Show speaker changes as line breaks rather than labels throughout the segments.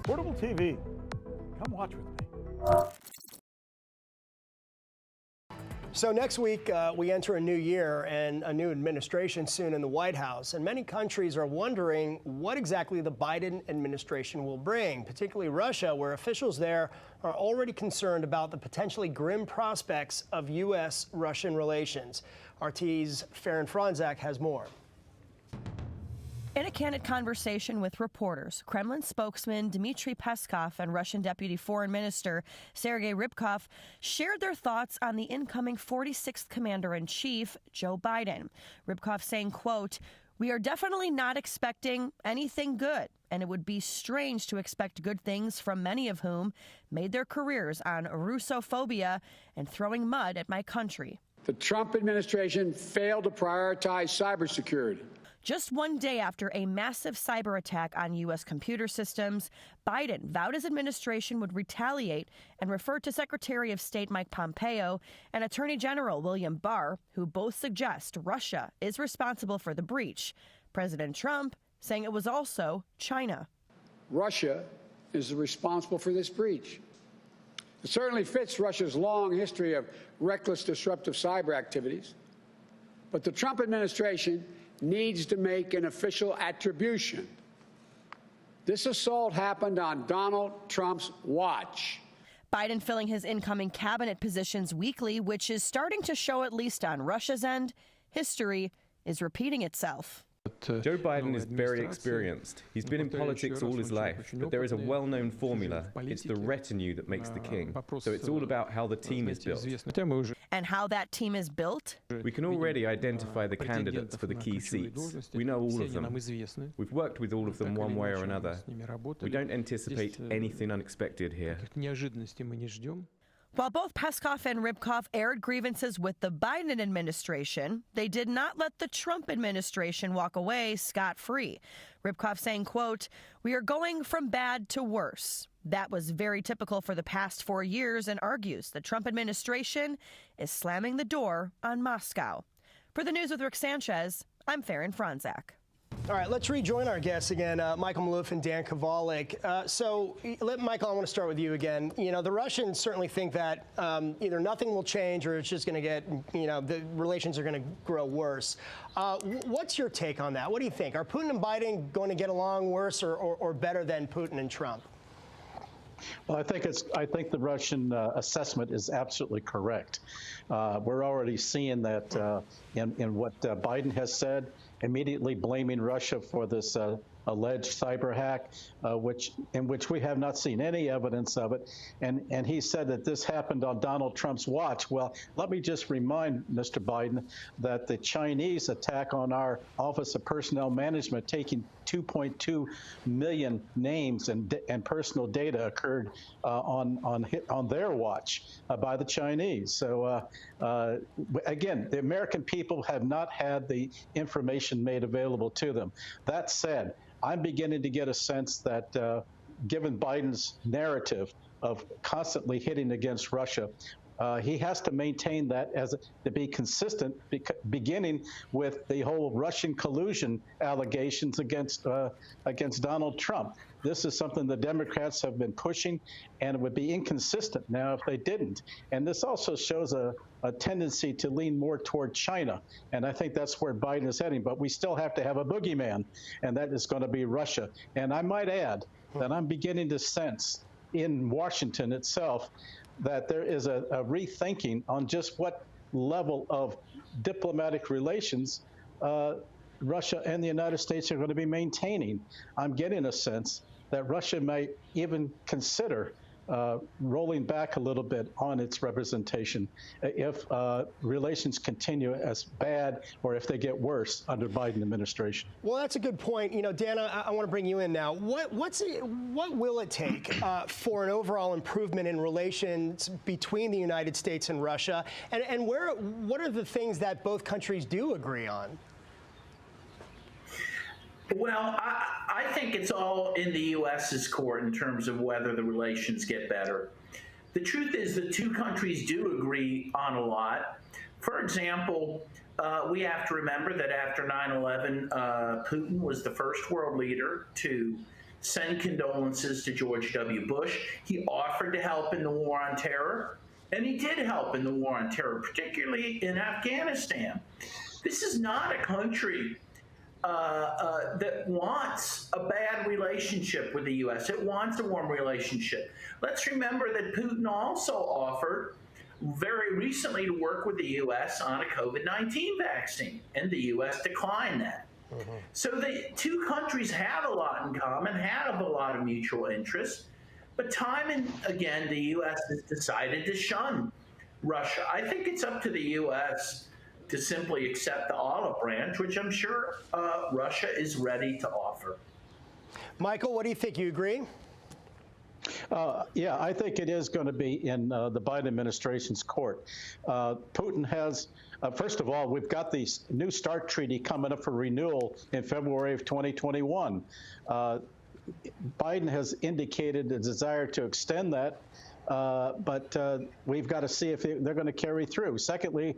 Portable TV. Come watch with me.
So next week, we enter a new year and a new administration soon in the White House. And many countries are wondering what exactly the Biden administration will bring, particularly Russia, where officials there are already concerned about the potentially grim prospects of U.S.-Russian relations. RT's Farron Franzak has more.
In a candid conversation with reporters, Kremlin spokesman Dmitry Peskov and Russian Deputy Foreign Minister Sergei Ryabkov shared their thoughts on the incoming 46th Commander-in-Chief, Joe Biden. Ryabkov saying, quote, "We are definitely not expecting anything good, and it would be strange to expect good things from many of whom made their careers on Russophobia and throwing mud at my country."
The Trump administration failed to prioritize cybersecurity.
Just one day after a massive cyber attack on U.S. computer systems, Biden vowed his administration would retaliate and referred to Secretary of State Mike Pompeo and Attorney General William Barr, who both suggest Russia is responsible for the breach. President Trump saying it was also China.
Russia is responsible for this breach. It certainly fits Russia's long history of reckless, disruptive cyber activities. But the Trump administration needs to make an official attribution. This assault happened on Donald Trump's watch.
Biden filling his incoming cabinet positions weekly, which is starting to show, at least on Russia's end, history is repeating itself.
Joe Biden is very experienced. He's been in politics all his life, but there is a well-known formula. It's the retinue that makes the king. So it's all about how the team is built.
And how that team is built?
We can already identify the candidates for the key seats. We know all of them. We've worked with all of them one way or another. We don't anticipate anything unexpected here.
While both Peskov and Ryabkov aired grievances with the Biden administration, they did not let the Trump administration walk away scot-free. Ryabkov saying, quote, "We are going from bad to worse." That was very typical for the past 4 years and argues the Trump administration is slamming the door on Moscow. For the News with Rick Sanchez, I'm Farron Franzak.
All right, let's rejoin our guests again, Michael Maloof and Dan Kovalik. Michael, I want to start with you again. You know, the Russians certainly think that either nothing will change or it's just going to get, the relations are going to grow worse. What's your take on that? What do you think? Are Putin and Biden going to get along worse or better than Putin and Trump?
Well, I think the Russian assessment is absolutely correct. We're already seeing that in what Biden has said, immediately blaming Russia for this alleged cyber hack, in which we have not seen any evidence of it. And he said that this happened on Donald Trump's watch. Well, let me just remind Mr. Biden that the Chinese attack on our Office of Personnel Management, taking 2.2 million names and personal data, occurred on their watch by the Chinese. So again, the American people have not had the information made available to them. That said, I'm beginning to get a sense that given Biden's narrative of constantly hitting against Russia, he has to maintain that to be consistent, beginning with the whole Russian collusion allegations against Donald Trump. This is something the Democrats have been pushing, and it would be inconsistent now if they didn't. And this also shows a tendency to lean more toward China, and I think that's where Biden is heading. But we still have to have a boogeyman, and that is going to be Russia. And I might add that I'm beginning to sense in Washington itself that there is a rethinking on just what level of diplomatic relations Russia and the United States are going to be maintaining. I'm getting a sense that Russia might even consider rolling back a little bit on its representation if relations continue as bad or if they get worse under Biden administration.
Well, that's a good point. Dan, I want to bring you in now. What will it take for an overall improvement in relations between the United States and Russia? And what are the things that both countries do agree on?
Well, I think it's all in the U.S.'s court in terms of whether the relations get better. The truth is the two countries do agree on a lot. For example, we have to remember that after 9/11, Putin was the first world leader to send condolences to George W. Bush. He offered to help in the war on terror, and he did help in the war on terror, particularly in Afghanistan. This is not a country that wants a bad relationship with the U.S. It wants a warm relationship. Let's remember that Putin also offered very recently to work with the U.S. on a COVID-19 vaccine, and the U.S. declined that. So the two countries have a lot in common, have a lot of mutual interests, but time and again, the U.S. has decided to shun Russia. I think it's up to the U.S. to simply accept the olive branch, which I'm sure Russia is ready to offer.
Michael, what do you think? You agree?
Yeah, I think it is going to be in the Biden administration's court. Putin has, first of all, we've got the New START treaty coming up for renewal in February of 2021. Biden has indicated a desire to extend that. But we've got to see if they're going to carry through. Secondly,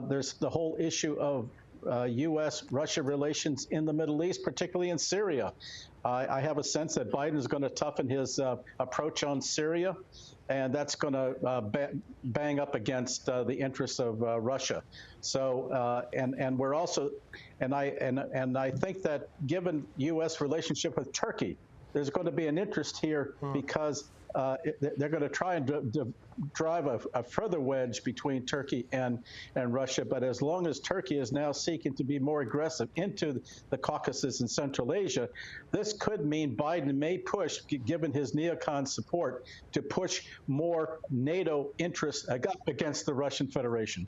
there's the whole issue of U.S.-Russia relations in the Middle East, particularly in Syria. I have a sense that Biden is going to toughen his approach on Syria, and that's going to bang up against the interests of Russia. So, and we're also, and I think that given U.S. relationship with Turkey, there's going to be an interest here because they're going to try and drive a further wedge between Turkey and Russia. But as long as Turkey is now seeking to be more aggressive into the Caucasus and Central Asia, this could mean Biden may push, given his neocon support, to push more NATO interests against the Russian Federation.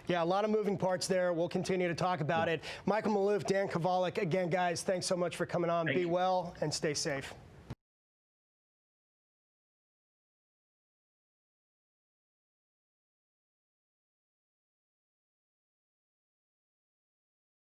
Yeah, a lot of moving parts there. We'll continue to talk about it. Michael Maloof, Dan Kovalik, again, guys, thanks so much for coming on. Be well and stay safe.